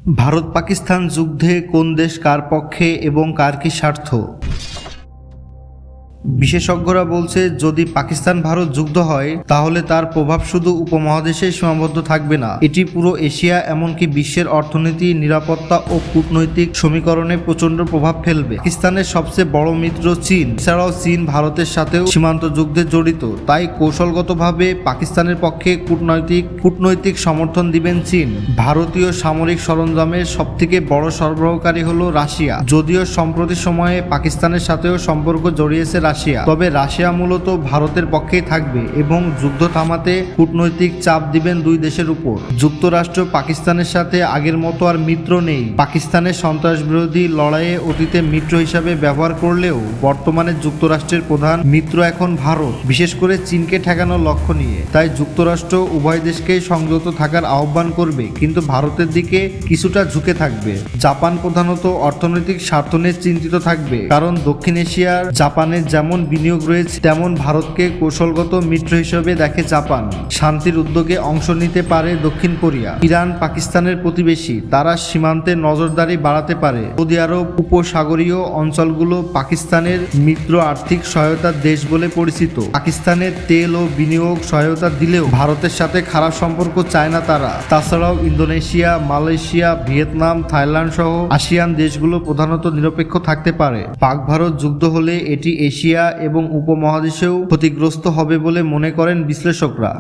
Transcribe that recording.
ভারত পাকিস্তান যুদ্ধে কোন দেশ কার পক্ষে এবং কার কি স্বার্থ? বিশেষজ্ঞরা বলছে, যদি পাকিস্তান ভারত যুদ্ধ হয় তাহলে তার প্রভাব শুধু উপমহাদেশে সীমাবদ্ধ থাকবে না, এটি পুরো এশিয়া এমনকি বিশ্বের অর্থনীতি, নিরাপত্তা ও কূটনৈতিক সমীকরণে প্রচণ্ড প্রভাব ফেলবে। পাকিস্তানের সবচেয়ে বড় মিত্র চীন, এছাড়াও চীন ভারতের সাথেও সীমান্ত যুদ্ধে জড়িত, তাই কৌশলগতভাবে পাকিস্তানের পক্ষে কূটনৈতিক সমর্থন দিবেন চীন। ভারতীয় সামরিক সরঞ্জামের সবথেকে বড় সরবরাহকারী হলো রাশিয়া। যদিও সম্প্রতি সময়ে পাকিস্তানের সাথেও সম্পর্ক জড়িয়েছে রাশিয়া, তবে রাশিয়া মূলত ভারতের পক্ষেই থাকবে এবং যুদ্ধ থামাতে কূটনৈতিক চাপ দিবেন দুই দেশের উপর। যুক্তরাষ্ট্র পাকিস্তানের সাথে আগের মতো আর মিত্র নেই। পাকিস্তানের সন্ত্রাস বিরোধী লড়াইয়ে অতীতে মিত্র হিসাবে ব্যবহার করলেও বর্তমানে যুক্তরাষ্ট্রের প্রধান মিত্র এখন ভারত, বিশেষ করে চীনকে ঠেকানোর লক্ষ্য নিয়ে। তাই যুক্তরাষ্ট্র উভয় দেশকেই সংযত থাকার আহ্বান করবে, কিন্তু ভারতের দিকে কিছুটা ঝুঁকে থাকবে। জাপান প্রধানত অর্থনৈতিক স্বার্থ নিয়ে চিন্তিত থাকবে, কারণ দক্ষিণ এশিয়ার জাপানের যেমন বিনিয়োগ রয়েছে তেমন ভারতকে কৌশলগত মিত্র হিসেবে দেখে জাপান। শান্তির উদ্যোগে অংশ নিতে পারে দক্ষিণ কোরিয়া। ইরান পাকিস্তানের প্রতিবেশী, তারা সীমান্তে নজরদারি বাড়াতে পারে। সৌদি আরব উপসাগরীয় অঞ্চলগুলো পাকিস্তানের মিত্র আর্থিক সহায়তার দেশ বলে পরিচিত। পাকিস্তানের তেল ও বিনিয়োগ সহায়তা দিলেও ভারতের সাথে খারাপ সম্পর্ক চায় না তারা। তাছাড়াও ইন্দোনেশিয়া, মালয়েশিয়া, ভিয়েতনাম, থাইল্যান্ড সহ আসিয়ান দেশগুলো প্রধানত নিরপেক্ষ থাকতে পারে। পাক ভারত যুদ্ধ হলে এটি এশিয়া এবং উপমহাদেশেও ক্ষতিগ্রস্ত হবে বলে মনে করেন বিশ্লেষকরা।